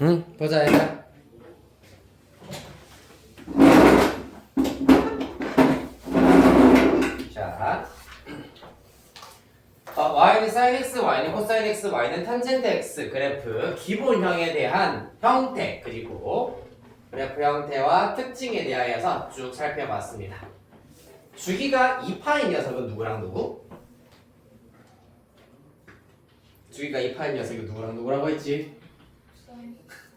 응, 보자 얘들아. 자, y는 sin x, y는 cosine x, y는 탄젠트 x 그래프 기본형에 대한 형태 그리고 그래프 형태와 특징에 대하여서 쭉 살펴봤습니다. 주기가 2파인 녀석은 누구랑 누구? 주기가 2파인 녀석이 누구랑 누구라고 했지?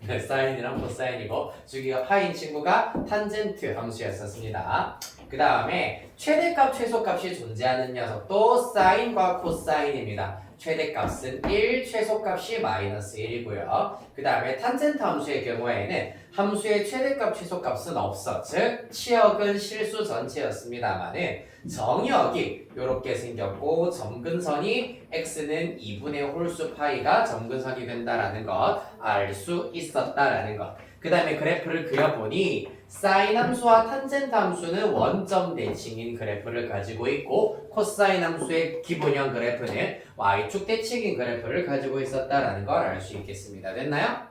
네, 사인이랑 코사인이고 주기가 파인 친구가 탄젠트 함수였었습니다. 그 다음에 최대값, 최소값이 존재하는 녀석도 사인과 코사인입니다. 최대값은 1, 최소값이 마이너스 1이고요. 그 다음에 탄젠트 함수의 경우에는 함수의 최대값, 최소값은 없어. 즉 치역은 실수 전체였습니다만은 정역이 이렇게 생겼고 점근선이 x는 2분의 홀수 파이가 점근선이 된다라는 것 알 수 있었다라는 것. 그 다음에 그래프를 그려보니 사인 함수와 탄젠트 함수는 원점 대칭인 그래프를 가지고 있고 코사인 함수의 기본형 그래프는 y축 대칭인 그래프를 가지고 있었다라는 걸 알 수 있겠습니다. 됐나요?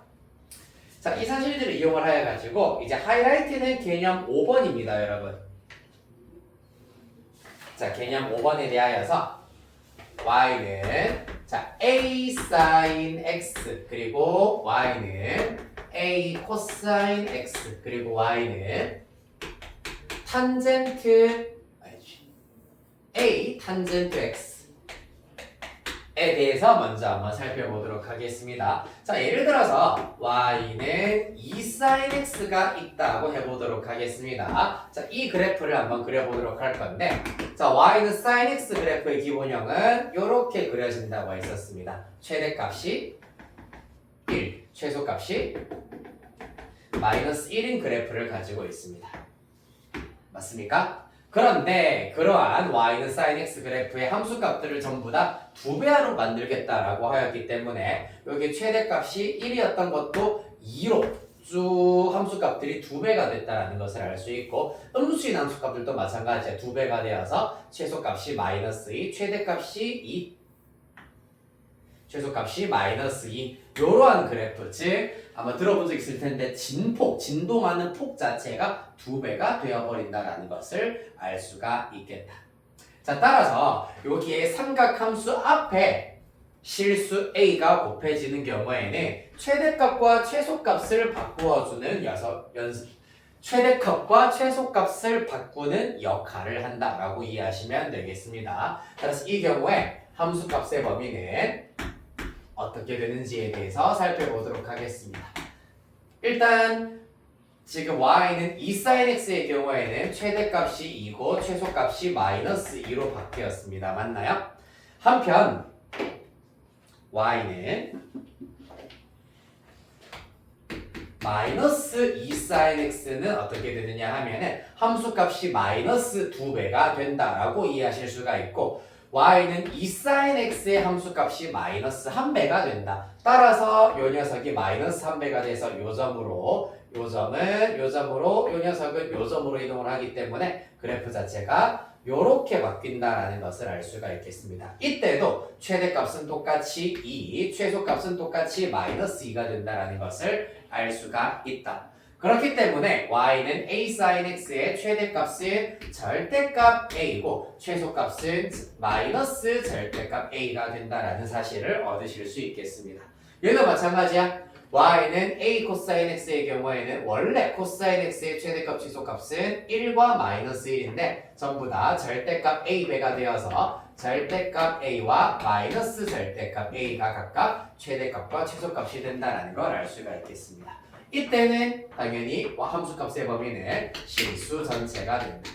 자, 이 사실들을 이용을 하여 가지고 이제 하이라이트는 개념 5번입니다, 여러분. 자, 개념 5번에 대하여서 y는 자 a sin x 그리고 y는 a cosine x 그리고 y는 탄젠트 a 탄젠트 x에 대해서 먼저 한번 살펴보도록 하겠습니다. 자, 예를 들어서 y는 2 sin x가 있다고 해보도록 하겠습니다. 자, 이 그래프를 한번 그려보도록 할 건데 자, y는 sin x 그래프의 기본형은 이렇게 그려진다고 했었습니다. 최대값이 1, 최소값이 마이너스 1인 그래프를 가지고 있습니다. 맞습니까? 그런데 그러한 y는 sin x 그래프의 함수값들을 전부 다 2배하로 만들겠다라고 하였기 때문에 여기 최대값이 1이었던 것도 2로 쭉 함수값들이 2배가 됐다는 것을 알 수 있고 음수인 함수값들도 마찬가지야. 2배가 되어서 최소값이 마이너스 2, 최대값이 2, 최소값이 마이너스 2 이러한 그래프 즉 아마 들어본 적 있을 텐데 진폭, 진동하는 폭 자체가 2배가 되어버린다는 것을 알 수가 있겠다. 자, 따라서 여기에 삼각함수 앞에 실수 a가 곱해지는 경우에는 최대값과 최소값을 바꾸어주는 최대값과 최소값을 바꾸는 역할을 한다라고 이해하시면 되겠습니다. 따라서 이 경우에 함수값의 범위는 어떻게 되는지에 대해서 살펴보도록 하겠습니다. 일단 지금 y는 2 sin x의 경우에는 최대값이 2고 최소값이 마이너스 2로 바뀌었습니다. 맞나요? 한편 y는 마이너스 2 sin x는 어떻게 되느냐 하면은 함수값이 마이너스 2배가 된다라고 이해하실 수가 있고 y는 2 sin x의 함수값이 마이너스 1배가 된다. 따라서 이 녀석이 마이너스 1배가 돼서 요 점으로 요 녀석은 요 점으로 이동을 하기 때문에 그래프 자체가 요렇게 바뀐다라는 것을 알 수가 있겠습니다. 이때도 최대값은 똑같이 2, 최소값은 똑같이 마이너스 2가 된다라는 것을 알 수가 있다. 그렇기 때문에 y는 a sin x의 최대값은 절대값 a이고 최소값은 마이너스 절대값 a가 된다라는 사실을 얻으실 수 있겠습니다. 얘도 마찬가지야. y는 a cosine x의 경우에는 원래 cosine x의 최대값 최소값은 1과 마이너스 1인데 전부 다 절대값 a배가 되어서 절대값 a와 마이너스 절대값 a가 각각 최대값과 최소값이 된다는 걸 알 수가 있겠습니다. 이때는 당연히 함수값의 범위는 실수 전체가 된다.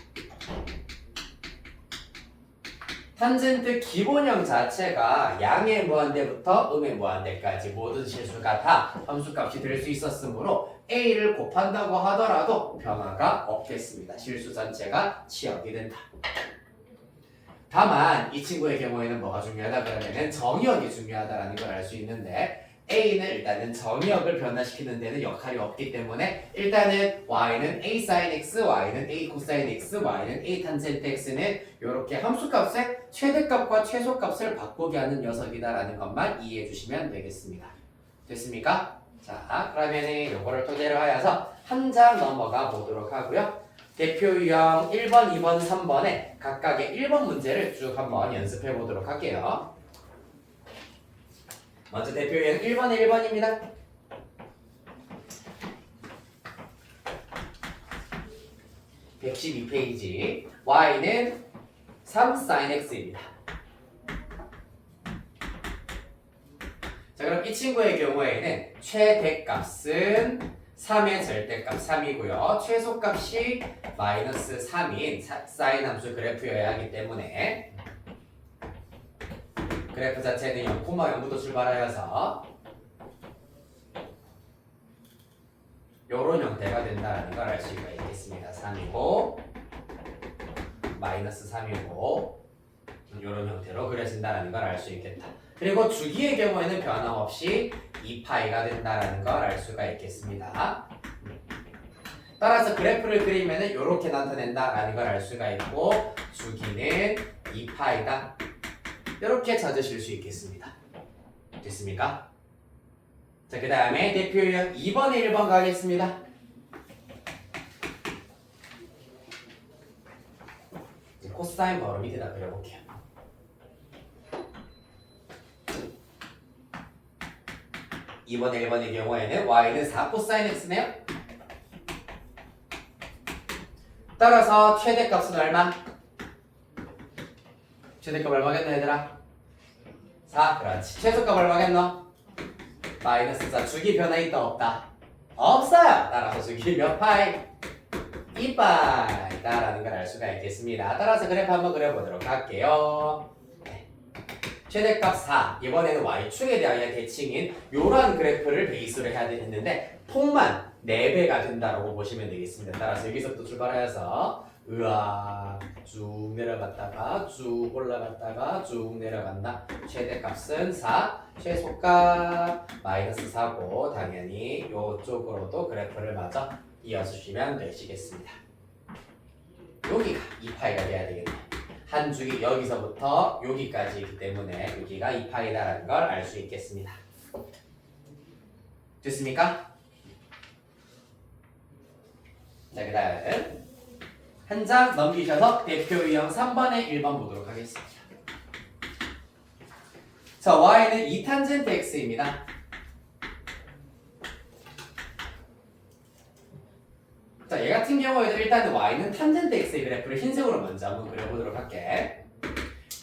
탄젠트 기본형 자체가 양의 무한대부터 음의 무한대까지 모든 실수가 다 함수값이 될 수 있었으므로 a를 곱한다고 하더라도 변화가 없겠습니다. 실수 전체가 치역이 된다. 다만 이 친구의 경우에는 뭐가 중요하다 그러면은 정의역이 중요하다는 걸 알 수 있는데 a는 일단은 정의역을 변화시키는 데는 역할이 없기 때문에 일단은 y는 a sin x, y는 a cosine x, y는 a tangent x는 이렇게 함수값의 최대값과 최소값을 바꾸게 하는 녀석이다라는 것만 이해해 주시면 되겠습니다. 됐습니까? 자, 그러면은 요거를 토대로 하여서 한 장 넘어가 보도록 하고요. 대표 유형 1번, 2번, 3번에 각각의 1번 문제를 쭉 한번 연습해 보도록 할게요. 먼저 대표 유형 1번에 1번입니다. 112페이지. y는 3 sin x입니다. 자, 그럼 이 친구의 경우에는 최대값은 3의 절대값 3이고요. 최소값이 마이너스 3인 사인 함수 그래프여야 하기 때문에 그래프 자체는 0,0부터 출발하여서 요런 형태가 된다는 걸 알 수가 있겠습니다. 3이고 마이너스 3이고 요런 형태로 그려진다는 걸 알 수 있겠다. 그리고 주기의 경우에는 변함없이 2파이가 된다는 걸 알 수가 있겠습니다. 따라서 그래프를 그리면은 이렇게 나타낸다라는 걸 알 수가 있고 주기는 2파이다. 이렇게 찾으실 수 있겠습니다. 됐습니까? 자, 그 다음에 대표 유형 2번에 1번 가겠습니다. 이제 코사인 바로 밑에다 그려볼게요. 2번에 1번의 경우에는 y는 4 코사인 x네요. 따라서 최대값은 얼마? 최대값 얼마겠노 얘들아? 4. 그렇지. 최소값 얼마겠노? 마이너스 4. 주기 변화 있다 없다? 없어요. 따라서 주기 몇 파이? 2파이다 라는 걸 알 수가 있겠습니다. 따라서 그래프 한번 그려보도록 할게요. 네. 최대값 4. 이번에는 y축에 대하여 대칭인 이러한 그래프를 베이스로 해야 되는데 폭만 4배가 된다고 보시면 되겠습니다. 따라서 여기서부터 출발하여서 으악 쭉 내려갔다가 쭉 올라갔다가 쭉 내려간다. 최대값은 4, 최소값 마이너스 4고 당연히 이쪽으로도 그래프를 마저 이어주시면 되시겠습니다. 여기가 2파이가 돼야 되겠네요. 한 줄이 여기서부터 여기까지 있기 때문에 여기가 2파이다라는 걸 알 수 있겠습니다. 됐습니까? 자, 그 다음 한 장 넘기셔서 대표 유형 3번에 1번 보도록 하겠습니다. 자, y는 2탄젠트 x입니다. 자, 얘 같은 경우에도 일단은 y는 탄젠트 x의 그래프를 흰색으로 먼저 한번 그려보도록 할게.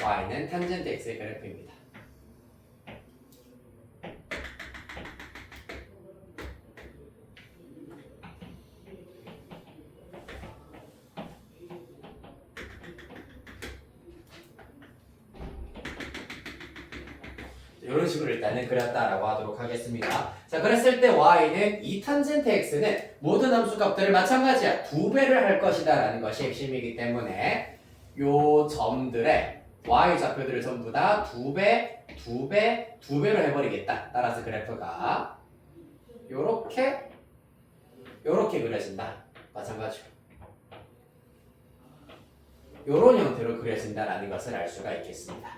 y는 탄젠트 x의 그래프입니다. 이런 식으로 일단은 그렸다라고 하도록 하겠습니다. 자, 그랬을 때 y는 2탄젠트 x는 모든 함수값들을 마찬가지야. 2배를 할 것이다 라는 것이 핵심이기 때문에 요 점들의 y 좌표들을 전부 다 2배, 2배, 2배로 해버리겠다. 따라서 그래프가 요렇게 그려진다. 마찬가지로 요런 형태로 그려진다라는 것을 알 수가 있겠습니다.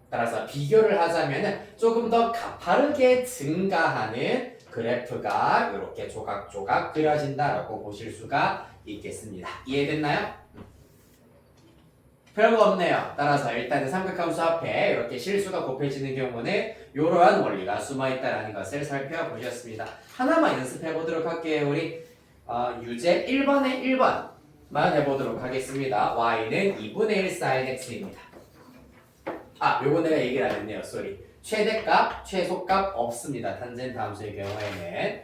따라서 비교를 하자면 조금 더 가파르게 증가하는 그래프가 이렇게 조각조각 그려진다라고 보실 수가 있겠습니다. 이해됐나요? 별거 없네요. 따라서 일단은 삼각함수 앞에 이렇게 실수가 곱해지는 경우는 이러한 원리가 숨어있다는 것을 살펴보셨습니다. 하나만 연습해보도록 할게요. 우리 유제 1번에 1번만 해보도록 하겠습니다. y는 2분의 1 sin x입니다. 요거 내가 얘기를 안 했네요. 쏘리. 최대값, 최소값 없습니다. 탄젠트 함수의 경우에는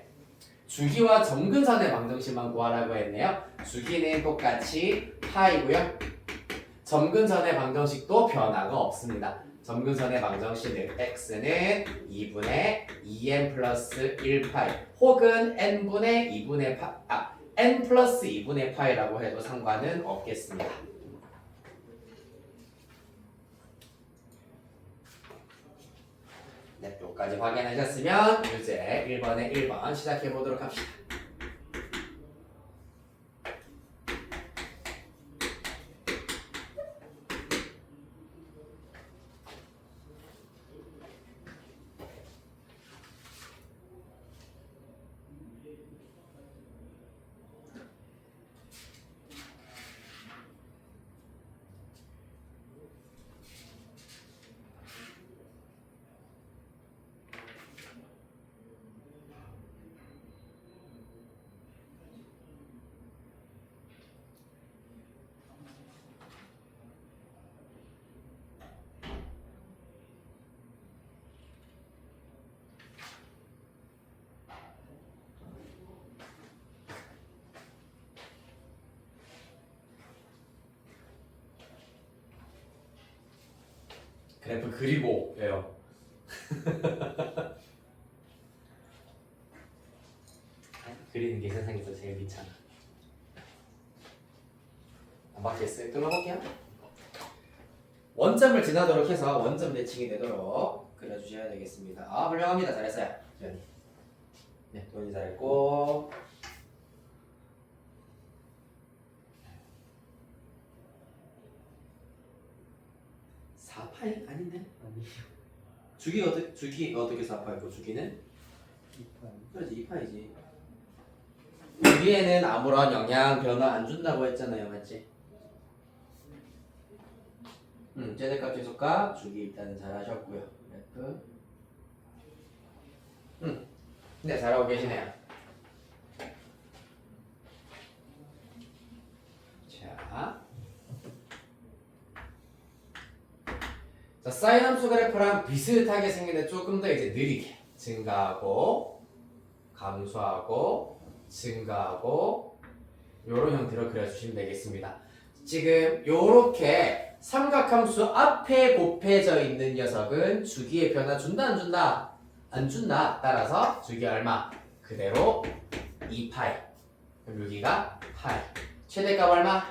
주기와 점근선의 방정식만 구하라고 했네요. 주기는 똑같이 파이고요. 점근선의 방정식도 변화가 없습니다. 점근선의 방정식은 x는 2분의 2n 플러스 1파이 혹은 n분의 2분의 n 플러스 2분의 파이라고 해도 상관은 없겠습니다. 네, 여기까지 확인하셨으면 이제 1번에 1번 시작해 보도록 합시다. 그래프 그리고 왜요? 그리는 게 세상에서 제일 귀찮아. 안 바뀌었어요? 끊어볼게요. 원점을 지나도록 해서 원점 대칭이 되도록 그려주셔야 되겠습니다. 아, 훌륭합니다. 잘했어요. 지연이. 네, 도현이 잘했고. 사파이 아닌데? 아니요. 주기가 어떻게 사파이고 주기는? 2파이. 그렇지 2파이지. 주기에는 아무런 영향 변화 안 준다고 했잖아요, 맞지? 최대값 최소값 주기 일단은 잘하셨고요. 그래프. 네, 잘하고 계시네요. 자, 사인 함수 그래프랑 비슷하게 생기는데 조금 더 이제 느리게 증가하고 감소하고 증가하고 요런 형태로 그려주시면 되겠습니다. 지금 요렇게 삼각함수 앞에 곱해져 있는 녀석은 주기의 변화 준다 안 준다? 안 준다. 따라서 주기 얼마? 그대로 2파이. 그럼 여기가 파이. 최대값 얼마?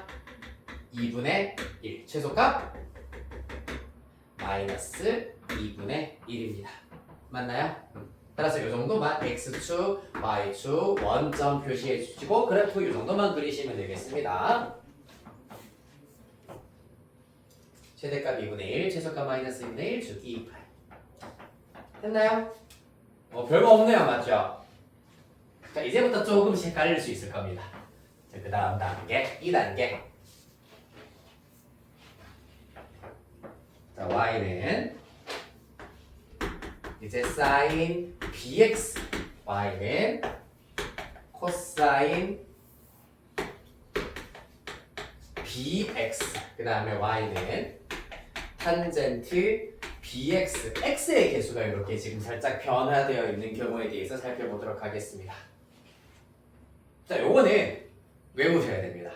2분의 1. 최소값? 마이너스 2분의 1입니다. 맞나요? 따라서 이 정도만 x축, y축, 원점 표시해 주시고 그래프 이 정도만 그리시면 되겠습니다. 최대값 2분의 1, 최소값 마이너스 2분의 1, 주기 2파이. 됐나요? 별거 없네요. 맞죠? 자, 이제부터 조금씩 헷갈릴 수 있을 겁니다. 자, 그 다음 단계, 2단계. 자, y는 이제 sin bx, y는 코사인 bx, 그 다음에 y는 탄젠트 bx, x의 개수가 이렇게 지금 살짝 변화되어 있는 경우에 대해서 살펴보도록 하겠습니다. 자, 요거는 외우셔야 됩니다.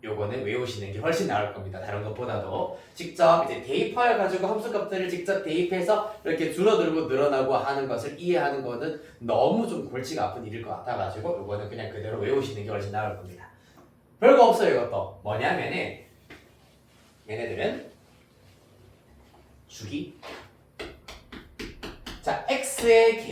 요거는 외우시는 게 훨씬 나을 겁니다. 다른 것보다도 직접 이제 대입하여 가지고 함수값들을 직접 대입해서 이렇게 줄어들고 늘어나고 하는 것을 이해하는 거는 너무 좀 골치가 아픈 일일 것 같아가지고 요거는 그냥 그대로 외우시는 게 훨씬 나을 겁니다. 별거 없어요. 이것도 뭐냐면은 얘네들은 주기. 자, x의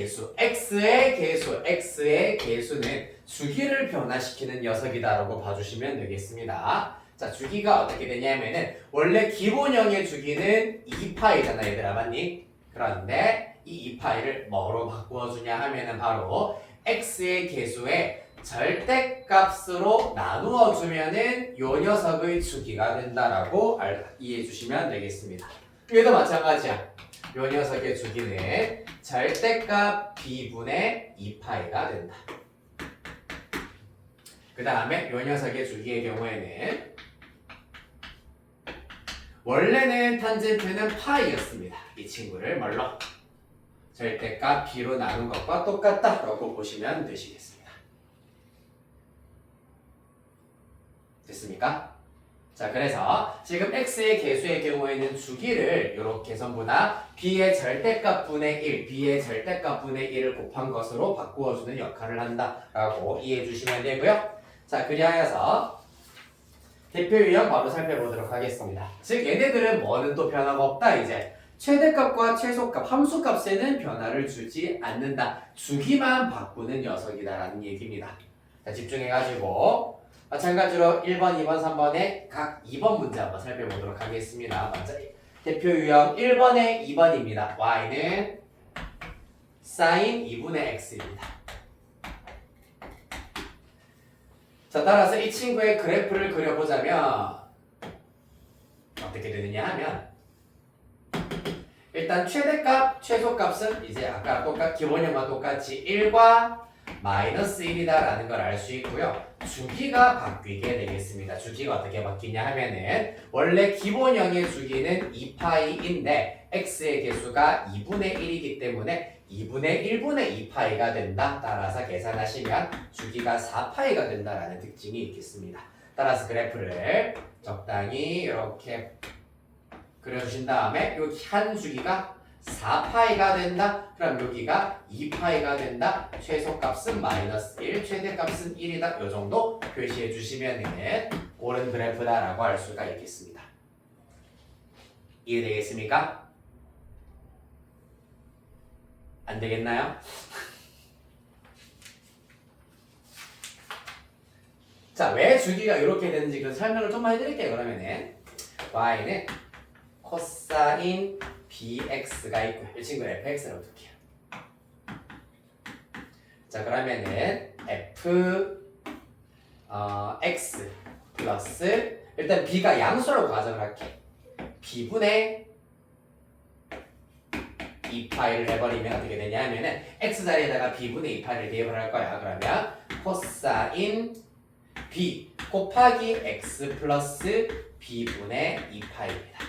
개수는 주기를 변화시키는 녀석이다라고 봐주시면 되겠습니다. 자, 주기가 어떻게 되냐면은 원래 기본형의 주기는 2파이잖아, 얘들아, 맞니? 그런데 이 2파이를 뭐로 바꾸어 주냐 하면은 바로 x의 개수의 절대값으로 나누어 주면은 요 녀석의 주기가 된다라고 이해해 주시면 되겠습니다. 얘도 마찬가지야. 요 녀석의 주기는 절대값 b분의 2파이가 된다. 그 다음에 요 녀석의 주기의 경우에는 원래는 탄젠트는 파이였습니다. 이 친구를 뭘로? 절대값 b로 나눈 것과 똑같다라고 보시면 되시겠습니다. 됐습니까? 자, 그래서 지금 x의 개수의 경우에는 주기를 이렇게 전부 다 b의 절대값 분의 1, b의 절대값 분의 1을 곱한 것으로 바꾸어주는 역할을 한다라고 이해해 주시면 되고요. 자, 그리하여서 대표 유형 바로 살펴보도록 하겠습니다. 즉 얘네들은 뭐는 또 변화가 없다. 이제 최대값과 최소값, 함수값에는 변화를 주지 않는다. 주기만 바꾸는 녀석이다라는 얘기입니다. 자, 집중해가지고 마찬가지로 1번, 2번, 3번의 각 2번 문제 한번 살펴보도록 하겠습니다. 먼저 대표 유형 1번의 2번입니다. y는 sin 2분의 x입니다. 자, 따라서 이 친구의 그래프를 그려보자면 어떻게 되느냐 하면 일단 최대값, 최소값은 이제 아까 기본형과 똑같이 1과 마이너스 1이다 라는 걸 알 수 있고요. 주기가 바뀌게 되겠습니다. 주기가 어떻게 바뀌냐 하면은 원래 기본형의 주기는 2파이인데 x의 개수가 2분의 1이기 때문에 2분의 1분의 2파이가 된다. 따라서 계산하시면 주기가 4파이가 된다라는 특징이 있겠습니다. 따라서 그래프를 적당히 이렇게 그려주신 다음에 여기 한 주기가 4파이가 된다. 그럼 여기가 2파이가 된다. 최소값은 마이너스 1, 최대값은 1이다. 이 정도 표시해 주시면은 옳은 그래프다라고 할 수가 있겠습니다. 이해되겠습니까? 안 되겠나요? 자, 왜 주기가 이렇게 되는지 그 설명을 좀만 해드릴게요. 그러면은 y는 코사인 bx가 있고 이 친구 fx라고 둘게요. 자, 그러면은 x 플러스 일단 b가 양수라고 가정을 할게. b분의 2파이를 해버리면 어떻게 되냐면은 x 자리에다가 b분의 2파이를 대입을 할 거야. 그러면 코사인 b 곱하기 x 플러스 b분의 2파이입니다.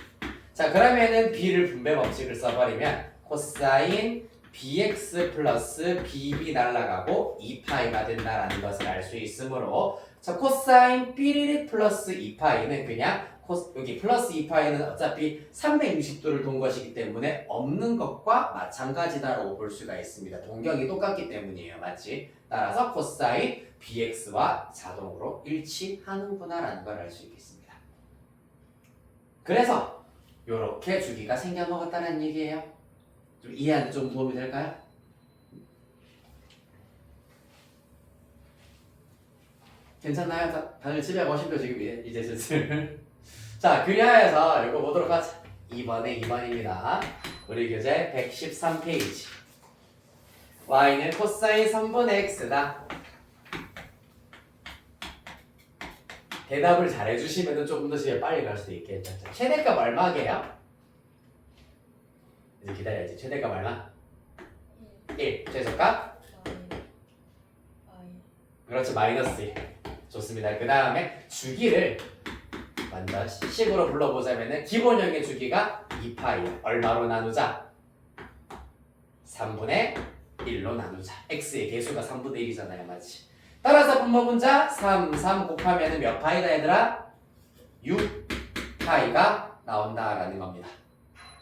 자, 그러면은 b를 분배 법칙을 써버리면 코사인 bx 플러스 bb 날라가고 2파이가 된다라는 것을 알 수 있으므로 자, 코사인 삐리리 플러스 2파이는 그냥 여기 플러스 2파이는 어차피 360도를 돈 것이기 때문에 없는 것과 마찬가지다라고 볼 수가 있습니다. 동경이 똑같기 때문이에요. 맞지? 따라서 코사인 bx와 자동으로 일치하는구나 라는 걸 알 수 있겠습니다. 그래서 이렇게 주기가 생겨먹었다는 얘기예요. 좀 이해하는 데 좀 도움이 될까요? 괜찮나요? 다들 집에 가시죠 지금 이제 슬슬. 자, 그리하여서 이거 보도록 하자. 2번에 2번입니다. 우리 교재 113페이지. y는 코사인 3분의 x다. 대답을 잘해주시면 조금 더 집에 빨리 갈 수도 있겠죠. 최대값 얼마게요? 이제 기다려야지. 최대값 얼마? 1. 최소값? 그렇죠. 마이너스 1. 좋습니다. 그 다음에 주기를 먼저 식으로 불러보자면은 기본형의 주기가 2파이. 얼마로 나누자? 3분의 1로 나누자. x의 개수가 3분의 1이잖아요. 맞지? 따라서 분모분자 3, 3 곱하면 몇 파이다 얘들아? 6파이가 나온다라는 겁니다.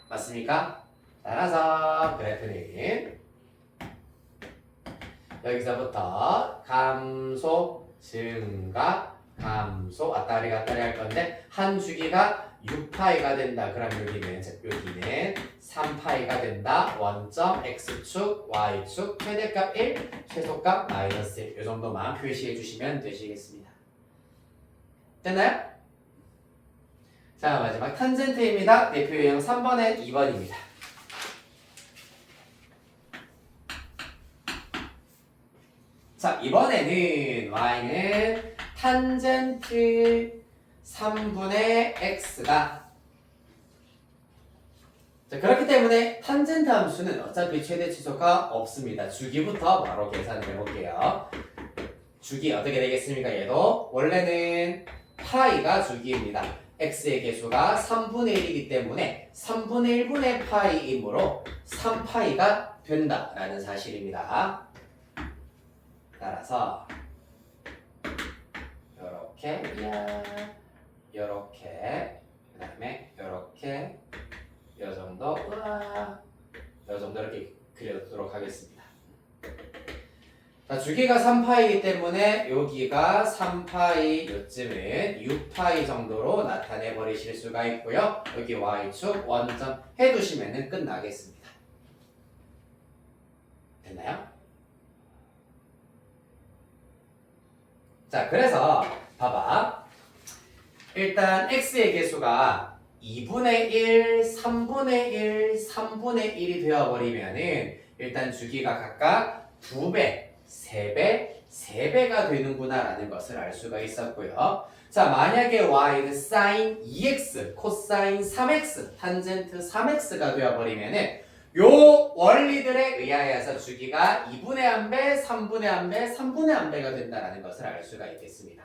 맞습니까? 따라서 그래프는 여기서부터 감소, 증가, 감소 왔다리 갔다리 할 건데 한 주기가 6파이가 된다. 그럼 여기는 3파이가 된다. 원점 x축, y축, 최대값 1, 최소값 마이너스 1. 이 정도만 표시해 주시면 되시겠습니다. 됐나요? 자, 마지막 탄젠트입니다. 대표 유형 3번에 2번입니다. 자, 이번에는 y는 탄젠트 3분의 x가 자, 그렇기 때문에 탄젠트 함수는 어차피 최대 최소가 없습니다. 주기부터 바로 계산을 해볼게요. 주기 어떻게 되겠습니까? 얘도 원래는 파이가 주기입니다. x의 개수가 3분의 1이기 때문에 3분의 1분의 파이이므로 3파이가 된다라는 사실입니다. 따라서 요렇게 요렇게 그 다음에 요렇게 요 정도 요 정도 이렇게 그려두도록 하겠습니다. 자, 주기가 3파이이기 때문에 여기가 3파이 요쯤은 6파이 정도로 나타내 버리실 수가 있고요. 여기 y축 원점 해두시면 끝나겠습니다. 됐나요? 자, 그래서 봐봐. 일단 x의 개수가 2분의 1, 3분의 1, 3분의 1이 되어버리면은 일단 주기가 각각 2배, 3배, 3배가 되는구나 라는 것을 알 수가 있었고요. 자, 만약에 y는 sin 2x, 코사인 3x, 탄젠트 3x가 되어버리면은 요 원리들에 의하여서 주기가 2분의 1배, 3분의 1배, 3분의 1배가 된다는 것을 알 수가 있겠습니다.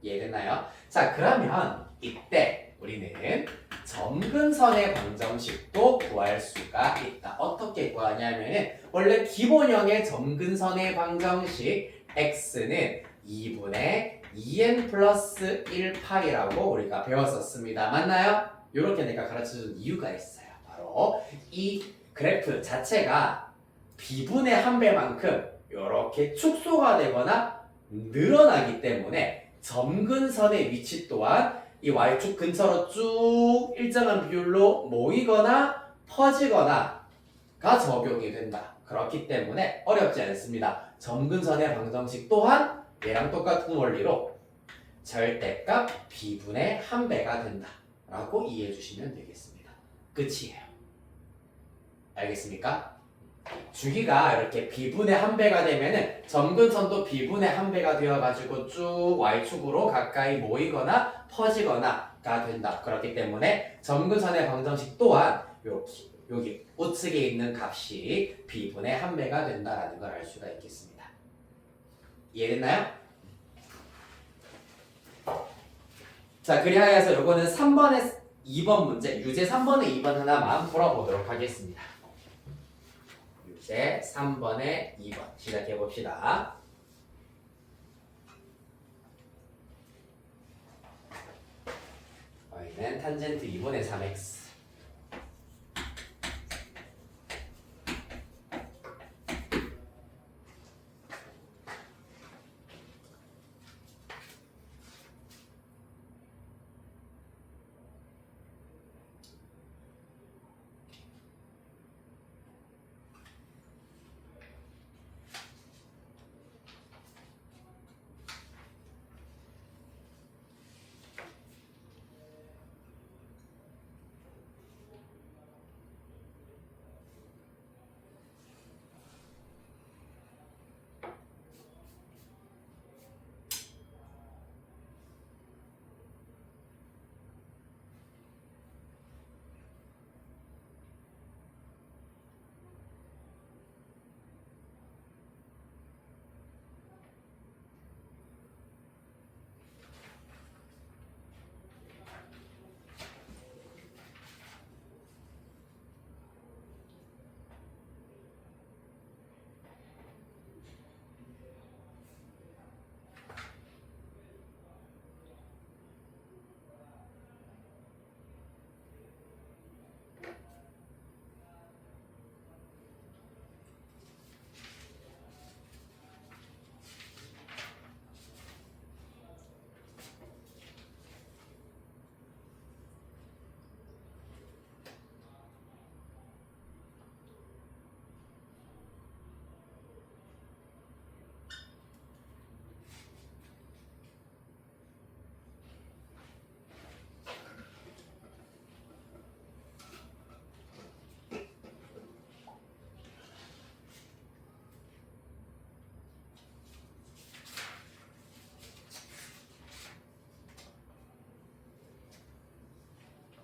이해됐나요? 자, 그러면 이때 우리는 점근선의 방정식도 구할 수가 있다. 어떻게 구하냐면은 원래 기본형의 점근선의 방정식 x는 2분의 2n 플러스 1파이라고 우리가 배웠었습니다. 맞나요? 이렇게 내가 가르쳐준 이유가 있어요. 바로 이 그래프 자체가 b분의 한 배만큼 이렇게 축소가 되거나 늘어나기 때문에 점근선의 위치 또한 이 y축 근처로 쭉 일정한 비율로 모이거나 퍼지거나가 적용이 된다. 그렇기 때문에 어렵지 않습니다. 점근선의 방정식 또한 얘랑 똑같은 원리로 절대값 b분의 한 배가 된다 라고 이해해 주시면 되겠습니다. 끝이에요. 알겠습니까? 주기가 이렇게 b분의 한 배가 되면은 점근선도 b분의 한 배가 되어가지고 쭉 y축으로 가까이 모이거나 퍼지거나가 된다. 그렇기 때문에 점근선의 방정식 또한 여기 우측에 있는 값이 b분의 한 배가 된다라는 걸 알 수가 있겠습니다. 이해됐나요? 자, 그리하여서 요거는 3번에 2번 문제, 유제 3번에 2번 하나만 풀어보도록 하겠습니다. 유제 3번에 2번 시작해 봅시다. y는 탄젠트 2분의 3x.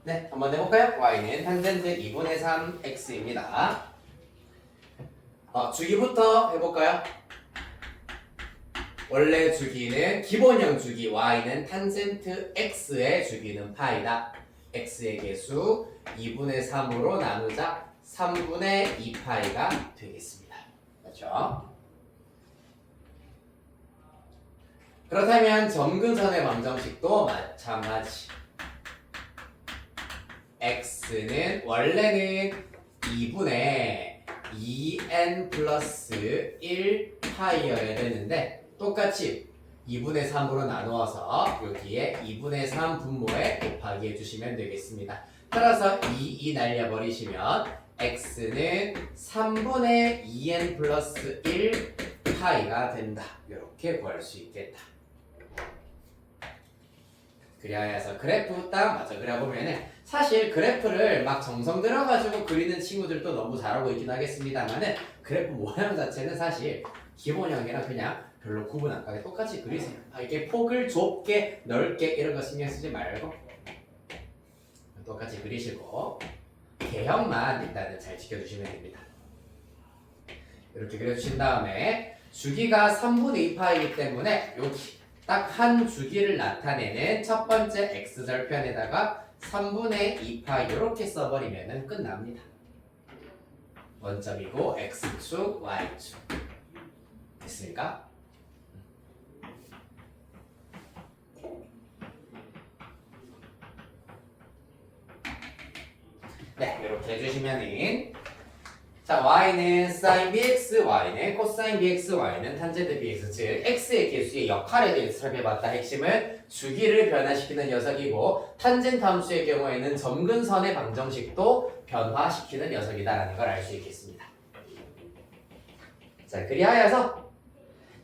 네, 한번 해볼까요? y는 탄젠트 2분의 3x입니다. 주기부터 해볼까요? 원래 주기는 기본형 주기 y는 탄젠트 x의 주기는 파이다. x의 개수 2분의 3으로 나누자 3분의 2파이가 되겠습니다. 그렇죠? 그렇다면 점근선의 방정식도 마찬가지. x는 원래는 2분의 2n 플러스 1파이여야 되는데 똑같이 2분의 3으로 나누어서 여기에 2분의 3 분모에 곱하기 해주시면 되겠습니다. 따라서 2 날려버리시면 x는 3분의 2n 플러스 1파이가 된다. 이렇게 구할 수 있겠다. 그래서 그래프 딱 맞아 그려보면은 사실 그래프를 막 정성 들어가지고 그리는 친구들도 너무 잘하고 있긴 하겠습니다만은 그래프 모양 자체는 사실 기본형이랑 그냥 별로 구분 안 가게 똑같이 그리세요. 이렇게 폭을 좁게 넓게 이런 거 신경 쓰지 말고 똑같이 그리시고 개형만 일단은 잘 지켜주시면 됩니다. 이렇게 그려주신 다음에 주기가 3분의 2파이기 때문에 여기 딱 한 주기를 나타내는 첫 번째 x절편에다가 3분의 2파이 이렇게 써버리면 끝납니다. 원점이고 x축, y축 됐습니까? 네, 이렇게 해주시면은 자, y는 sin bx, y는 cosine bx, y는 탄젠트 bx, 즉 x의 개수의 역할에 대해서 살펴봤다. 핵심은 주기를 변화시키는 녀석이고 탄젠트 함수의 경우에는 점근선의 방정식도 변화시키는 녀석이다라는 걸 알 수 있겠습니다. 자, 그리하여서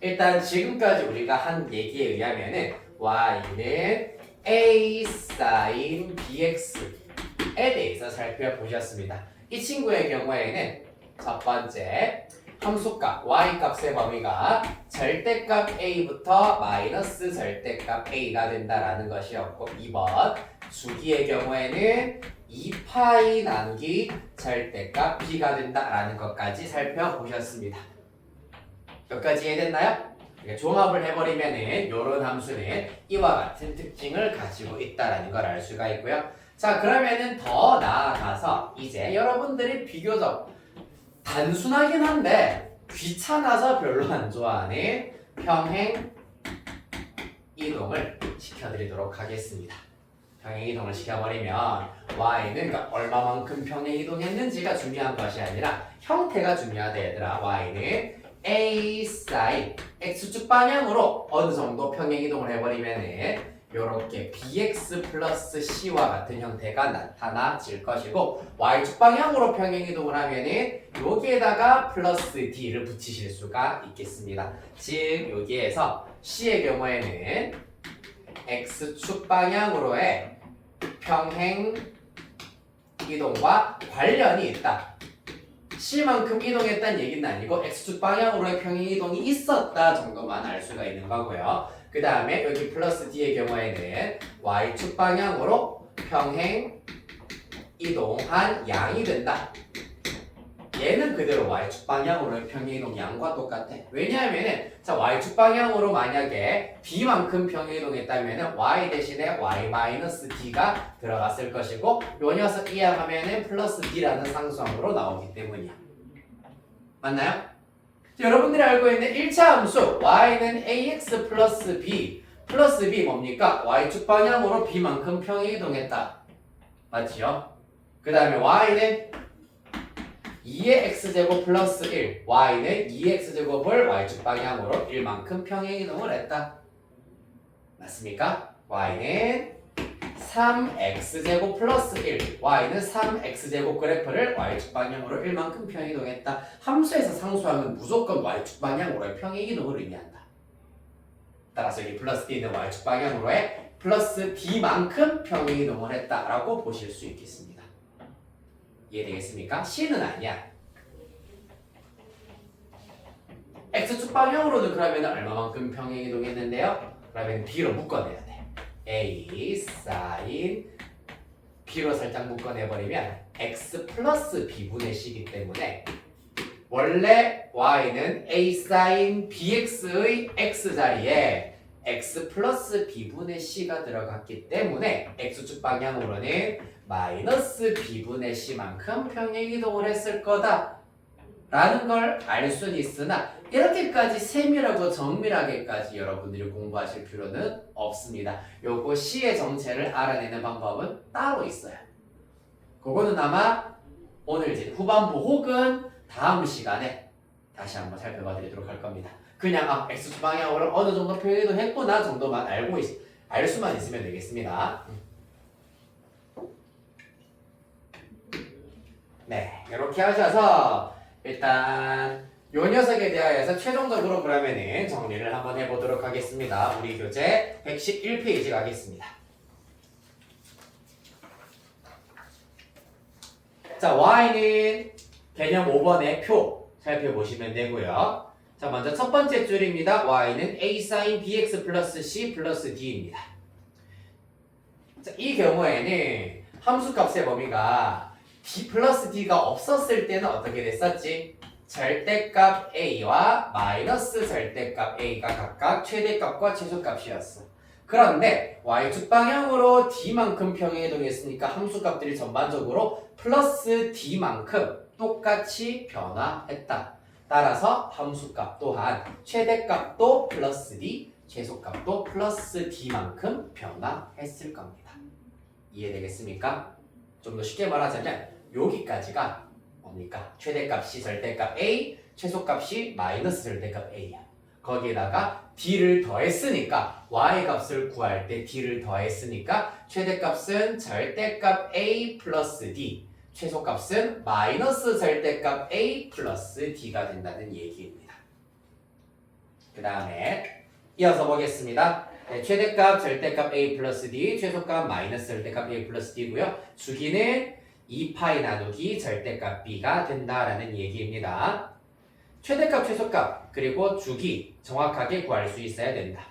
일단 지금까지 우리가 한 얘기에 의하면은 y는 a sin bx에 대해서 살펴보셨습니다. 이 친구의 경우에는 첫 번째 함수값 y 값의 범위가 절대값 a부터 마이너스 절대값 a가 된다라는 것이었고 2번 주기의 경우에는 2파이 나누기 절대값 b가 된다라는 것까지 살펴보셨습니다. 여기까지 이해됐나요? 종합을 해버리면은 이런 함수는 이와 같은 특징을 가지고 있다라는 걸 알 수가 있고요. 자, 그러면은 더 나아가서 이제 여러분들이 비교적 단순하긴 한데 귀찮아서 별로 안 좋아하는 평행 이동을 시켜드리도록 하겠습니다. 평행 이동을 시켜버리면 y는 그러니까 얼마만큼 평행 이동했는지가 중요한 것이 아니라 형태가 중요하다 얘들아. y는 a sin x축 방향으로 어느 정도 평행 이동을 해버리면은 요렇게 bx 플러스 c와 같은 형태가 나타나질 것이고 y축 방향으로 평행 이동을 하면은 여기에다가 플러스 d를 붙이실 수가 있겠습니다. 즉 여기에서 c의 경우에는 x축 방향으로의 평행 이동과 관련이 있다. c만큼 이동했다는 얘기는 아니고 x축 방향으로의 평행 이동이 있었다 정도만 알 수가 있는 거고요. 그 다음에 여기 플러스 d의 경우에는 y축 방향으로 평행 이동한 양이 된다. 얘는 그대로 y축 방향으로의 평행 이동 양과 똑같아. 왜냐하면은 자 y축 방향으로 만약에 b만큼 평행 이동했다면은 y 대신에 y-d가 들어갔을 것이고 요 녀석 이항하면은 플러스 d라는 상수함으로 나오기 때문이야. 맞나요? 여러분들이 알고 있는 1차 함수 y는 ax 플러스 b 뭡니까? y축 방향으로 b만큼 평행 이동했다. 맞지요? 그 다음에 y는 2의 x제곱 플러스 1 y는 2의 x제곱을 y축 방향으로 1만큼 평행 이동을 했다. 맞습니까? y는 3x제곱 플러스 1 y는 3x제곱 그래프를 y축 방향으로 1만큼 평행 이동했다. 함수에서 상수하면 무조건 y축 방향으로의 평행 이동을 의미한다. 따라서 여기 플러스 d는 y축 방향으로의 플러스 d만큼 평행 이동을 했다라고 보실 수 있겠습니다. 이해되겠습니까? c는 아니야. x축 방향으로는 그러면 얼마만큼 평행 이동했는데요? 그러면 b로 묶어내야 돼. a sin b로 살짝 묶어내버리면 x 플러스 b분의 c이기 때문에 원래 y는 a sin bx의 x 자리에 x 플러스 b분의 c가 들어갔기 때문에 x축 방향으로는 마이너스 b분의 c만큼 평행 이동을 했을 거다 라는 걸 알 수는 있으나 이렇게까지 세밀하고 정밀하게까지 여러분들이 공부하실 필요는 없습니다. 요거 c의 정체를 알아내는 방법은 따로 있어요. 그거는 아마 오늘 이제 후반부 혹은 다음 시간에 다시 한번 살펴봐 드리도록 할 겁니다. 그냥 x축 방향으로 어느 정도 평행 이동했구나 정도만 알 수만 있으면 되겠습니다. 네, 이렇게 하셔서 일단 요 녀석에 대하여서 최종적으로 그러면은 정리를 한번 해보도록 하겠습니다. 우리 교재 111페이지 가겠습니다. 자, y는 개념 5번의 표 살펴보시면 되고요. 자, 먼저 첫 번째 줄입니다. y는 a sin bx 플러스 c 플러스 d입니다. 자, 이 경우에는 함수값의 범위가 d 플러스 d가 없었을 때는 어떻게 됐었지? 절대값 a와 마이너스 절대값 a가 각각 최대값과 최소값이었어. 그런데 y축 방향으로 d만큼 평행 이동했으니까 함수값들이 전반적으로 플러스 d만큼 똑같이 변화했다. 따라서 함수값 또한 최대값도 플러스 d, 최소값도 플러스 d만큼 변화했을 겁니다. 이해되겠습니까? 좀 더 쉽게 말하자면 여기까지가 뭡니까? 최대값이 절대값 A, 최소값이 마이너스 절대값 A야. 거기에다가 D를 더했으니까 Y 값을 구할 때 D를 더했으니까 최대값은 절대값 A 플러스 D, 최소값은 마이너스 절대값 A 플러스 D가 된다는 얘기입니다. 그 다음에 이어서 보겠습니다. 네, 최대값 절대값 A 플러스 D, 최소값 마이너스 절대값 A 플러스 D고요. 주기는 2파이 나누기 절대값 B가 된다라는 얘기입니다. 최대값, 최소값, 그리고 주기 정확하게 구할 수 있어야 된다.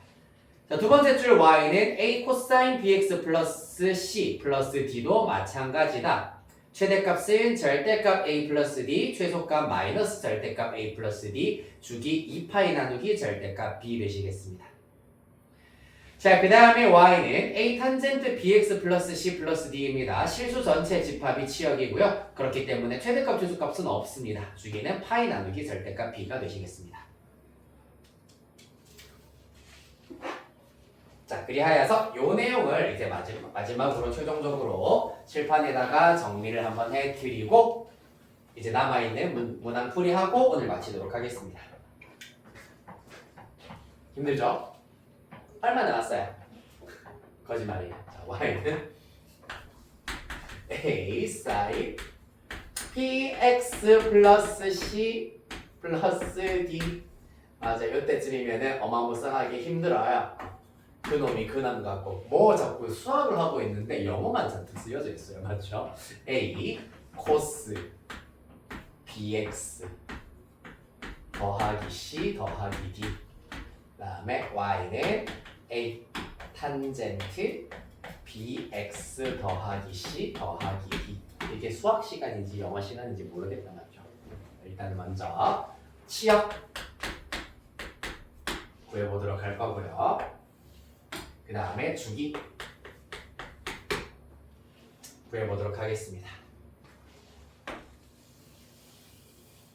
자, 두 번째 줄 Y는 A 코사인 BX 플러스 C 플러스 D도 마찬가지다. 최대값은 절대값 A 플러스 D, 최소값 마이너스 절대값 A 플러스 D, 주기 2파이 나누기 절대값 B 되시겠습니다. 자, 그 다음에 Y는 A 탄젠트 BX 플러스 C 플러스 D입니다. 실수 전체 집합이 치역이고요. 그렇기 때문에 최대값, 최소값은 없습니다. 주기는 파이 나누기 절대값 B가 되시겠습니다. 자, 그리하여서 요 내용을 이제 마지막으로 최종적으로 칠판에다가 정리를 한번 해드리고 이제 남아있는 문항 풀이하고 오늘 마치도록 하겠습니다. 힘들죠? 얼마 남았어요? 거짓말이에요. 자, Y는 A sin PX 플러스 C 플러스 D. 맞아, 이때쯤이면은 어마무쌍하게 힘들어요. 그놈이 그남 같고 뭐 자꾸 수학을 하고 있는데 영어만 잔뜩 쓰여져 있어요. 맞죠? A 코스 BX 더하기 C 더하기 D. 그 다음에 Y는 A 탄젠트 BX 더하기 C 더하기 D. 이게 수학 시간인지 영어 시간인지 모르겠다. 맞죠? 일단 먼저 치역 구해보도록 할 거고요. 그 다음에 주기 구해보도록 하겠습니다.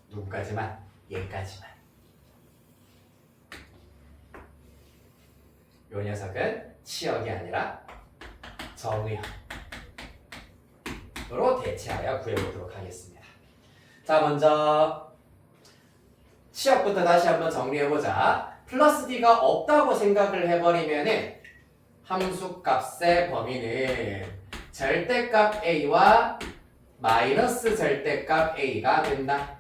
누구까지만? 얘까지만. 요 녀석은 치역이 아니라 정의역으로 대체하여 구해보도록 하겠습니다. 자, 먼저 치역부터 다시 한번 정리해보자. 플러스 D가 없다고 생각을 해버리면은 함수값의 범위는 절대값 A와 마이너스 절대값 A가 된다.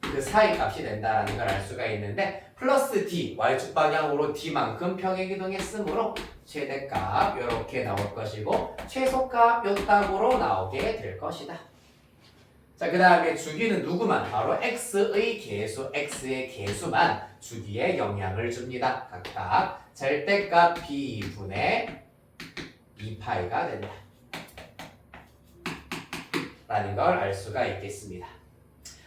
그 사이 값이 된다라는 걸 알 수가 있는데 플러스 D, Y축 방향으로 D만큼 평행이동했으므로 최대값 이렇게 나올 것이고 최소값 요 땅으로 나오게 될 것이다. 자, 그 다음에 주기는 누구만? 바로 x의 개수, x의 개수만 주기에 영향을 줍니다. 각각 절대값 b분의 2파이가 된다 라는 걸 알 수가 있겠습니다.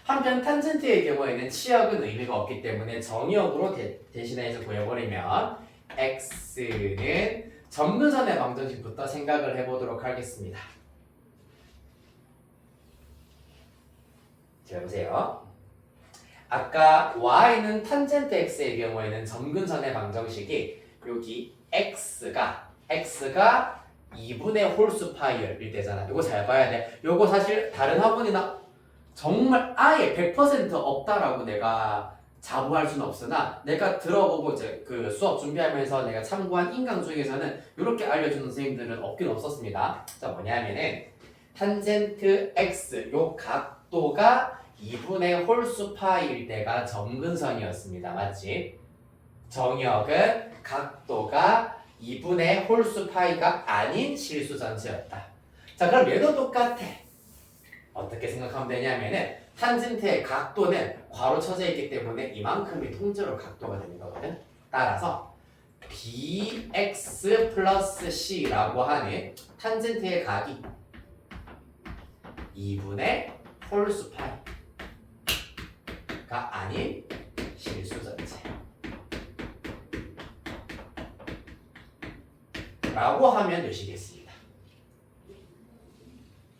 한편 탄젠트의 경우에는 치역은 의미가 없기 때문에 정역으로 대신해서 구해버리면 x는 점근선의 방정식부터 생각을 해보도록 하겠습니다. 자, 보세요. 아까 y는 탄젠트 x의 경우에는 점근선의 방정식이 여기 x가 2분의 홀수 파이일 때잖아. 이거 잘 봐야 돼. 이거 사실 다른 학원이나 정말 아예 100% 없다라고 내가 자부할 수는 없으나 내가 들어보고 이제 그 수업 준비하면서 내가 참고한 인강 중에서는 이렇게 알려주는 선생님들은 없긴 없었습니다. 자, 뭐냐면은 탄젠트 x 요 각도가 2분의 홀수 파일 때가 점근선이었습니다. 맞지? 정역은 각도가 2분의 홀수 파이가 아닌 실수 전체였다. 자, 그럼 얘도 똑같아. 어떻게 생각하면 되냐면은 탄젠트의 각도는 괄호 쳐져 있기 때문에 이만큼이 통째로 각도가 되는 거거든. 따라서 bx 플러스 c라고 하는 탄젠트의 각이 2분의 홀수 파이가 아닌 실수 전체 라고 하면 되시겠습니다.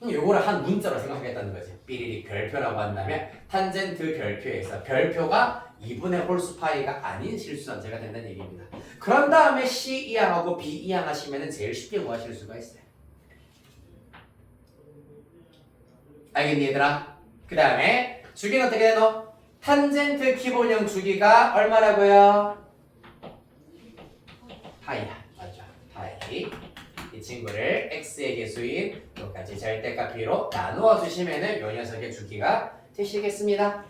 요거를 한 문자로 생각하겠다는 거지. 삐리릭 별표라고 한다면 탄젠트 별표에서 별표가 2분의 홀수 파이가 아닌 실수 전체가 된다는 얘기입니다. 그런 다음에 C 이항하고 B 이항 하시면 제일 쉽게 구하실 수가 있어요. 알겠니 얘들아? 그 다음에 주기는 어떻게 되노? 탄젠트 기본형 주기가 얼마라고요? 파이야. 맞죠? 파이. 이 친구를 x의 개수인 똑같이 절대값 b로 나누어 주시면은 요 녀석의 주기가 되시겠습니다.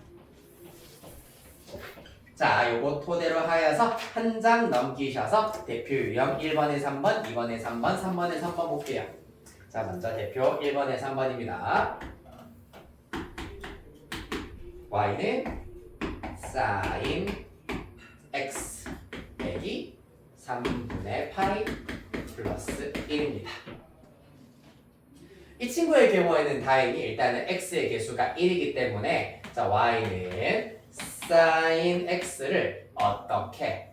자, 요거 토대로 하여서 한 장 넘기셔서 대표 유형 1번에 3번, 2번에 3번, 3번에 3번 볼게요. 자, 먼저 대표 1번에 3번입니다. y는 sin x 빼기 3분의 파이 플러스 1입니다. 이 친구의 경우에는 다행히 일단은 x의 개수가 1이기 때문에 자 y는 sin x를 어떻게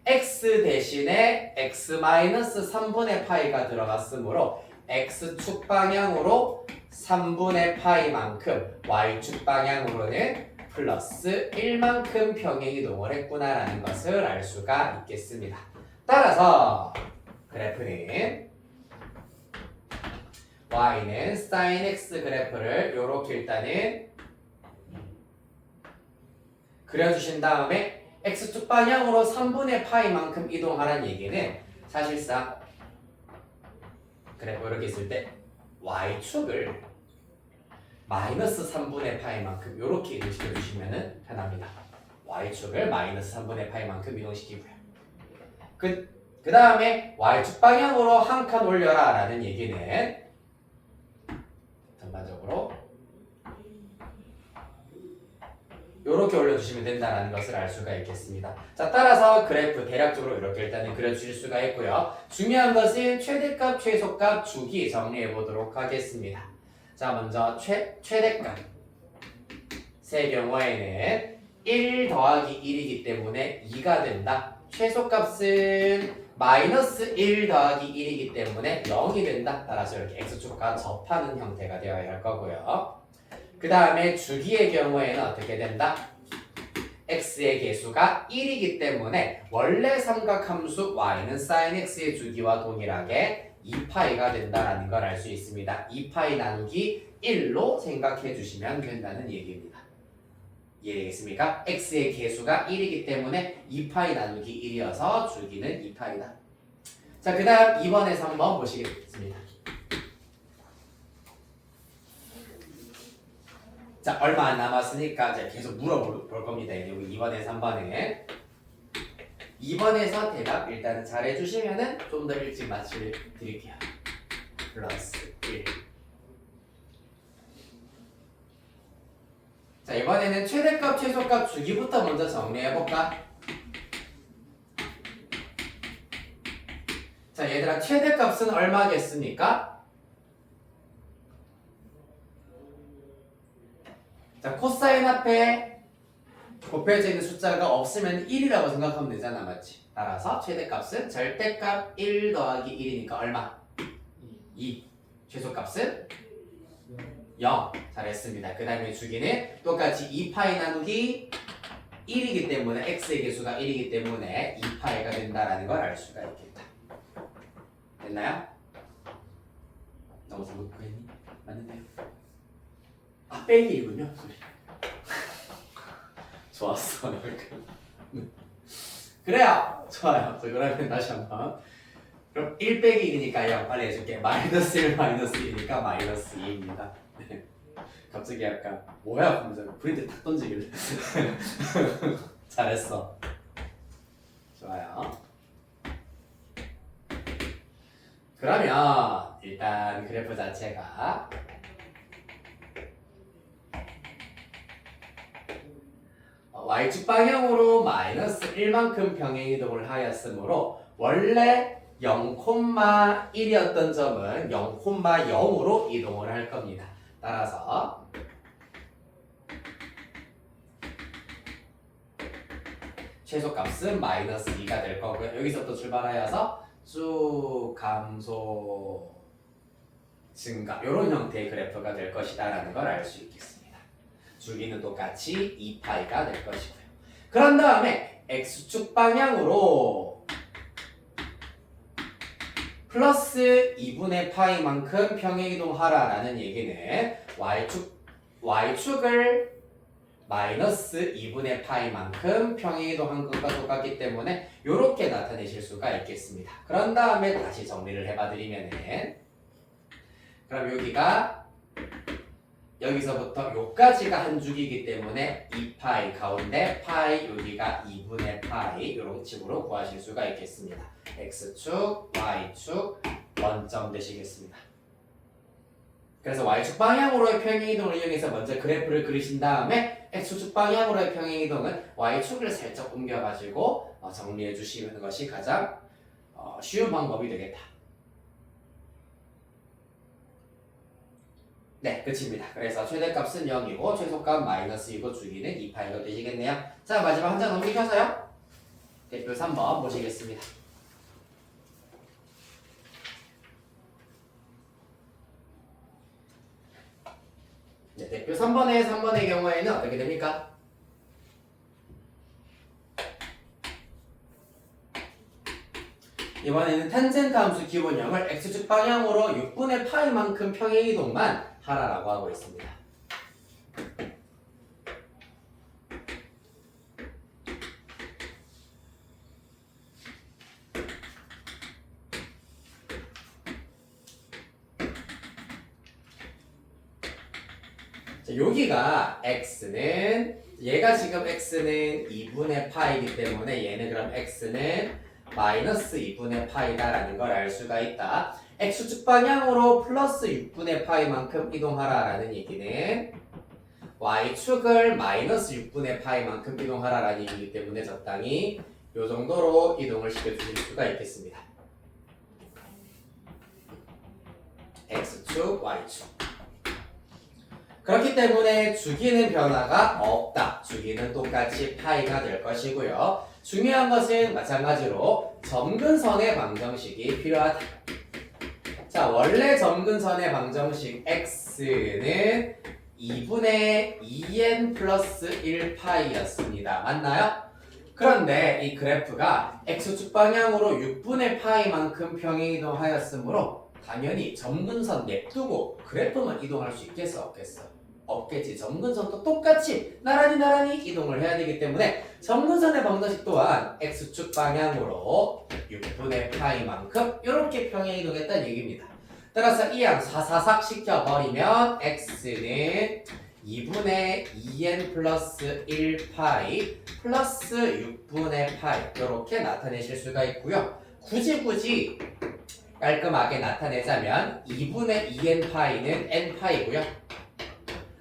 x 대신에 x-3분의 파이가 들어갔으므로 x축 방향으로 3분의 파이만큼 y축 방향으로는 플러스 1만큼 평행이동을 했구나라는 것을 알 수가 있겠습니다. 따라서 그래프는 y는 sin x 그래프를 이렇게 일단은 그려주신 다음에 x축 방향으로 3분의 파이만큼 이동하라는 얘기는 사실상 그래프 이렇게 있을 때 y축을 마이너스 3분의 파이만큼 이렇게 이동시켜 주시면 편합니다. y축을 마이너스 3분의 파이만큼 이동시키고요. 그 다음에 y축 방향으로 한 칸 올려라 라는 얘기는 전반적으로 이렇게 올려주시면 된다는 것을 알 수가 있겠습니다. 자, 따라서 그래프 대략적으로 이렇게 일단은 그려주실 수가 있고요. 중요한 것은 최대값, 최소값, 주기 정리해 보도록 하겠습니다. 자, 먼저 최대값 세 경우에는 1 더하기 1이기 때문에 2가 된다. 최소값은 마이너스 1 더하기 1이기 때문에 0이 된다. 따라서 이렇게 x축과 접하는 형태가 되어야 할 거고요. 그 다음에 주기의 경우에는 어떻게 된다? x의 개수가 1이기 때문에 원래 삼각함수 y는 sin x의 주기와 동일하게 2파이가 된다는 걸 알 수 있습니다. 2파이 나누기 1로 생각해 주시면 된다는 얘기입니다. 이해되겠습니까? x의 개수가 1이기 때문에 2파이 나누기 1이어서 주기는 2파이다. 자, 그 다음 2번에서 한번 보시겠습니다. 자, 얼마 안 남았으니까 제가 계속 물어볼 겁니다. 여기 2번에서 3번에 2번에서 대답 일단은 잘 해주시면은 좀 더 일찍 맞출 드릴게요. 플러스 1. 자, 이번에는 최대값, 최소값 주기부터 먼저 정리해볼까? 자, 얘들아, 최대값은 얼마겠습니까? 자, 코사인 앞에 곱해져 있는 숫자가 없으면 1이라고 생각하면 되잖아, 맞지? 따라서 최대값은 절대값 1 더하기 1이니까 얼마? 2. 최소값은 0. 잘했습니다. 그 다음에 주기는 똑같이 2파이 나누기 1이기 때문에 x의 개수가 1이기 때문에 2파이가 된다는 걸 알 수가 있겠다. 됐나요? 너무 잘못했니? 맞는데요? 아, 빼기 1군요? 소리. 좋았어. 그래요. 좋아요. 자, 그러면 다시 한번. 그럼 1 빼기 1이니까 0 빨리 해줄게. 마이너스 1 마이너스 2니까 마이너스 2입니다. 갑자기 약간 뭐야? 하면서 프린트 탁 던지길래. 잘했어. 좋아요. 그러면 일단 그래프 자체가 y축 방향으로 마이너스 1만큼 평행이동을 하였으므로 원래 0,1이었던 점은 0,0으로 이동을 할 겁니다. 따라서 최소값은 마이너스 2가 될 거고요. 여기서부터 출발하여서 쭉 감소 증가 이런 형태의 그래프가 될 것이다 라는 걸 알 수 있겠습니다. 주기는 똑같이 2파이가 될 것이고요. 그런 다음에 x축 방향으로 플러스 2분의 파이만큼 평행이동하라 라는 얘기는 y축 y축을 마이너스 2분의 파이만큼 평행이동한 것과 똑같기 때문에 이렇게 나타내실 수가 있겠습니다. 그런 다음에 다시 정리를 해봐드리면은 그럼 여기가 여기서부터 요까지가 한 줄이기 때문에 2파이 가운데 파이 여기가 2분의 파이 이런 식으로 구하실 수가 있겠습니다. x축, y축 원점 되시겠습니다. 그래서 y축 방향으로의 평행이동을 이용해서 먼저 그래프를 그리신 다음에 x축 방향으로의 평행이동은 y축을 살짝 옮겨가지고 정리해 주시는 것이 가장 쉬운 방법이 되겠다. 네, 끝입니다. 그래서 최대값은 0이고 최소값 마이너스이고 주기는 2파이가 되시겠네요. 자, 마지막 한 장 넘기셔서요. 대표 3번 보시겠습니다. 네, 대표 3번의 경우에는 어떻게 됩니까? 이번에는 탄젠트 함수 기본형을 x축 방향으로 6분의 파이만큼 평행이동만 하라라고 하고 있습니다. 자, 여기가 x는 얘가 지금 x는 2분의 파이이기 때문에 얘는 그럼 x는 마이너스 2분의 파이다라는 걸 알 수가 있다. x축 방향으로 플러스 6분의 파이만큼 이동하라라는 얘기는 y축을 마이너스 6분의 파이만큼 이동하라라는 얘기이기 때문에 적당히 이 정도로 이동을 시켜주실 수가 있겠습니다. x축, y축. 그렇기 때문에 주기는 변화가 없다. 주기는 똑같이 파이가 될 것이고요. 중요한 것은 마찬가지로 점근선의 방정식이 필요하다. 자, 원래 점근선의 방정식 x는 2분의 2n 플러스 1파이였습니다. 맞나요? 그런데 이 그래프가 x축 방향으로 6분의 파이만큼 평행이동하였으므로 당연히 점근선 냅두고 그래프만 이동할 수 있겠어? 없겠어? 없겠지. 점근선도 똑같이 나란히 이동을 해야 되기 때문에 점근선의 방정식 또한 x축 방향으로 6분의 파이만큼 이렇게 평행이동했다는 얘기입니다. 따라서 이 양 사사삭 시켜버리면 x는 2분의 2n 플러스 1파이 플러스 6분의 파이 이렇게 나타내실 수가 있고요. 굳이 깔끔하게 나타내자면 2분의 2n 파이는 n 파이고요.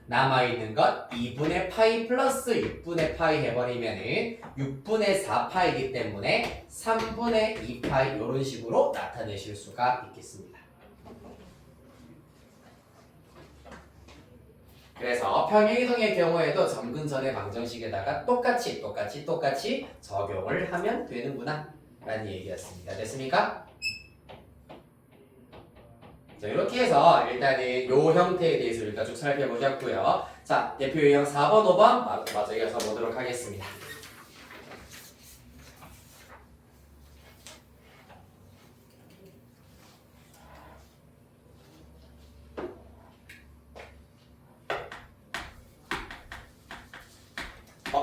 남아있는 것 2분의 파이 플러스 6분의 파이 해버리면은 6분의 4파이기 때문에 3분의 2파이 이런 식으로 나타내실 수가 있겠습니다. 그래서 평행이동의 경우에도 점근선의 방정식에다가 똑같이 적용을 하면 되는구나 라는 얘기였습니다. 됐습니까? 자, 이렇게 해서 일단은 이 형태에 대해서 일단 쭉 살펴보셨고요. 자, 대표 유형 4번, 5번 마저 이어서 보도록 하겠습니다.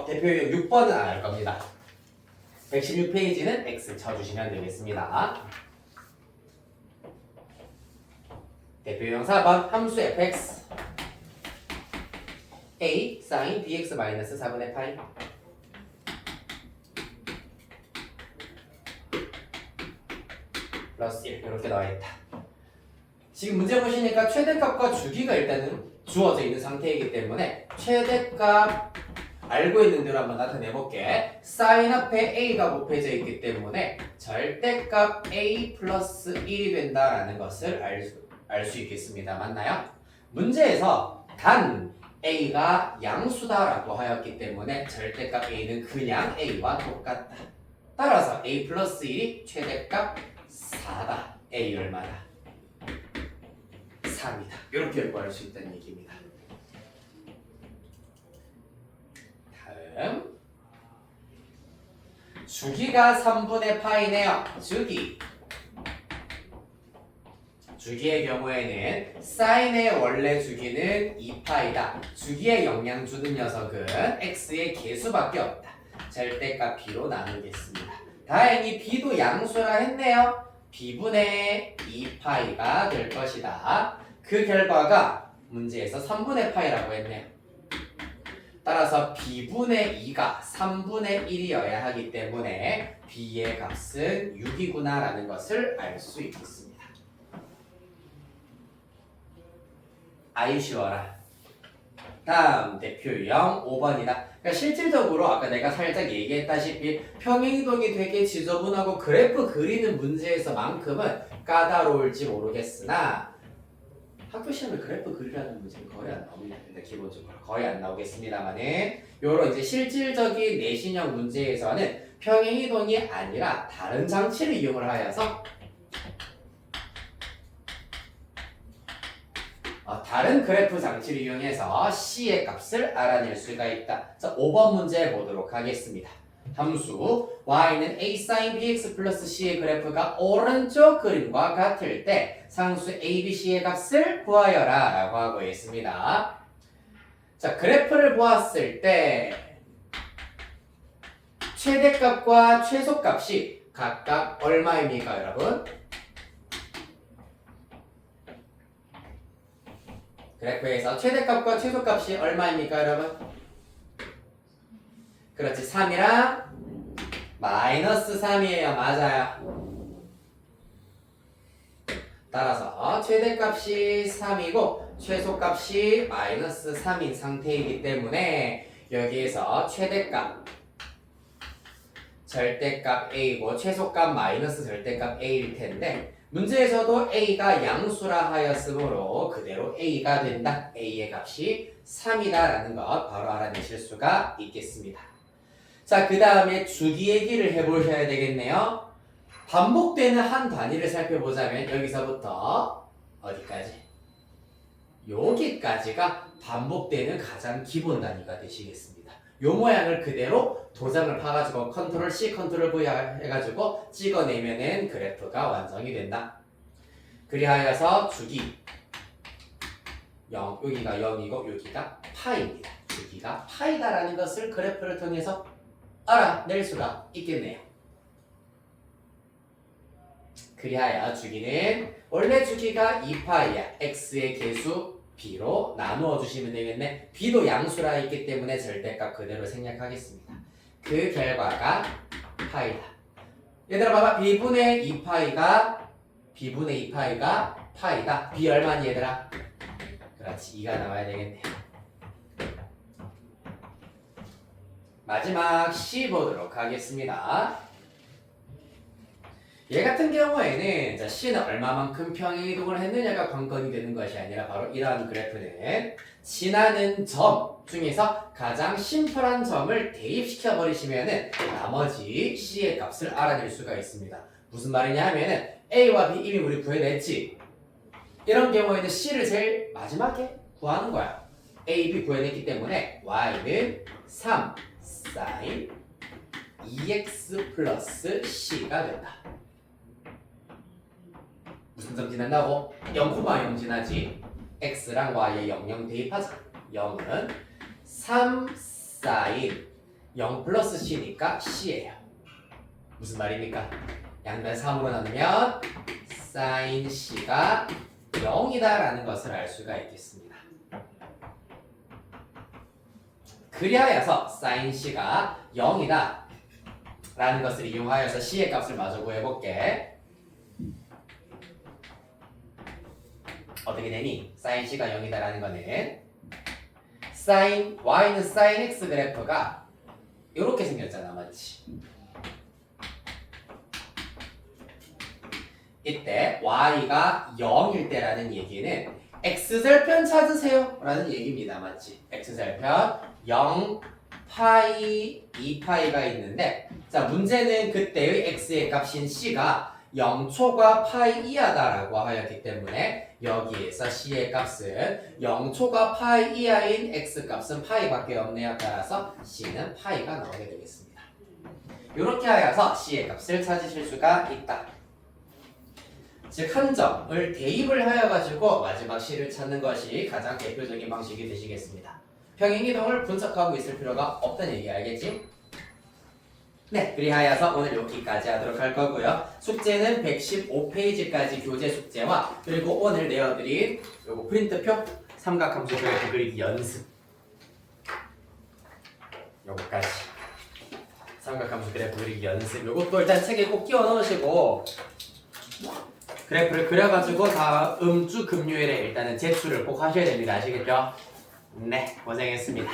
대표 유형 6번은 안 할 겁니다. 116페이지는 X 쳐주시면 되겠습니다. 대표 유형 4번 함수 fx a sin bx 마이너스 4분의 파이 플러스 1 이렇게 나와있다. 지금 문제 보시니까 최대값과 주기가 일단은 주어져 있는 상태이기 때문에 최대값 알고 있는 대로 한번 나타내볼게. sin 앞에 a가 곱해져 있기 때문에 절대값 a 플러스 1이 된다라는 것을 알 수 있겠습니다. 맞나요? 문제에서 단 a가 양수다라고 하였기 때문에 절대값 a는 그냥 a와 똑같다. 따라서 a 플러스 1이 최대값 4다. a 얼마다? 3이다. 이렇게 구할 수 있다는 얘기입니다. 다음 주기가 3분의 파이네요. 주기의 경우에는 사인의 원래 주기는 2파이다. 주기의 영향 주는 녀석은 x의 개수밖에 없다. 절대값 b로 나누겠습니다. 다행히 b도 양수라 했네요. b분의 2파이가 될 것이다. 그 결과가 문제에서 3분의 파이라고 했네요. 따라서 b분의 2가 3분의 1이어야 하기 때문에 b의 값은 6이구나 라는 것을 알 수 있겠습니다. 아유 쉬워라. 다음 대표 유형 5번이다. 그러니까 실질적으로 아까 내가 살짝 얘기했다시피 평행이동이 되게 지저분하고 그래프 그리는 문제에서만큼은 까다로울지 모르겠으나 학교 시험에 그래프 그리라는 문제는 거의 안 나옵니다. 근데 기본적으로 거의 안 나오겠습니다만은 요런 이제 실질적인 내신형 문제에서는 평행이동이 아니라 다른 장치를 이용을 하여서 다른 그래프 장치를 이용해서 C의 값을 알아낼 수가 있다. 자, 5번 문제 보도록 하겠습니다. 함수 y는 a sin bx 플러스 c의 그래프가 오른쪽 그림과 같을 때 상수 a, b, c의 값을 구하여라 라고 하고 있습니다. 자, 그래프를 보았을 때 최대값과 최소값이 각각 얼마입니까 여러분? 그래프에서 최대값과 최소값이 얼마입니까 여러분? 그렇지 3이랑 마이너스 3이에요. 맞아요. 따라서 최대값이 3이고 최소값이 마이너스 3인 상태이기 때문에 여기에서 최대값 절대값 a고 최소값 마이너스 절대값 a일 텐데 문제에서도 a가 양수라 하였으므로 그대로 a가 된다. a의 값이 3이다 라는 것 바로 알아내실 수가 있겠습니다. 자, 그 다음에 주기 얘기를 해보셔야 되겠네요. 반복되는 한 단위를 살펴보자면 여기서부터 어디까지? 여기까지가 반복되는 가장 기본 단위가 되시겠습니다. 요 모양을 그대로 도장을 파가지고 컨트롤 C, 컨트롤 V 해가지고 찍어내면은 그래프가 완성이 된다. 그리하여서 주기 0, 여기가 0이고 여기가 파이입니다. 주기가 파이다라는 것을 그래프를 통해서 알아낼 수가 있겠네요. 그리하여 주기는 원래 주기가 2파이야. x의 개수 b로 나누어 주시면 되겠네. b도 양수라 있기 때문에 절대값 그대로 생략하겠습니다. 그 결과가 파이다. 얘들아 봐봐. b분의 2파이가 파이다. b 얼마니 얘들아? 그렇지 2가 나와야 되겠네. 마지막 C 보도록 하겠습니다. 얘 같은 경우에는 C는 얼마만큼 평행이동을 했느냐가 관건이 되는 것이 아니라 바로 이러한 그래프는 지나는 점 중에서 가장 심플한 점을 대입시켜 버리시면은 나머지 C의 값을 알아낼 수가 있습니다. 무슨 말이냐 하면은 A와 B 이미 우리 구해냈지. 이런 경우에는 C를 제일 마지막에 구하는 거야. A, B 구해냈기 때문에 Y는 3 sin 2x 플러스 c가 된다. 무슨 점 지난다고? 0,0 지나지. x랑 y에 0 대입하자. 0은 3 sin 0 플러스 c니까 c예요. 무슨 말입니까? 양변 3으로 나누면 sin c가 0이다 라는 것을 알 수가 있겠습니다. 그리하여서 sin c가 0이다 라는 것을 이용하여서 c의 값을 마저 구해볼게. 어떻게 되니? sin c가 0이다 라는 거는 y는 sin x 그래프가 이렇게 생겼잖아, 맞지? 이때 y가 0일 때라는 얘기는 x절편 찾으세요 라는 얘기입니다, 맞지? x절편 0, 파이, 2파이가 있는데 자 문제는 그때의 x의 값인 c가 0초과 파이 이하다라고 하였기 때문에 여기에서 c의 값은 0초과 파이 이하인 x 값은 파이밖에 없네요. 따라서 c는 파이가 나오게 되겠습니다. 이렇게 하여서 c의 값을 찾으실 수가 있다. 즉 한 점을 대입을 하여 가지고 마지막 식을 찾는 것이 가장 대표적인 방식이 되시겠습니다. 평행이동을 분석하고 있을 필요가 없다는 얘기 알겠지? 네, 그리하여서 오늘 여기까지 하도록 할 거고요. 숙제는 115페이지까지 교재 숙제와 그리고 오늘 내어드린 요거 프린트표 삼각함수 그래프 그리기 연습 요거까지 삼각함수 그래프 그리기 연습 요것도 일단 책에 꼭 끼워 넣으시고 그래프를 그려가지고 다음 주 금요일에 일단은 제출을 꼭 하셔야 됩니다. 아시겠죠? 네, 고생했습니다.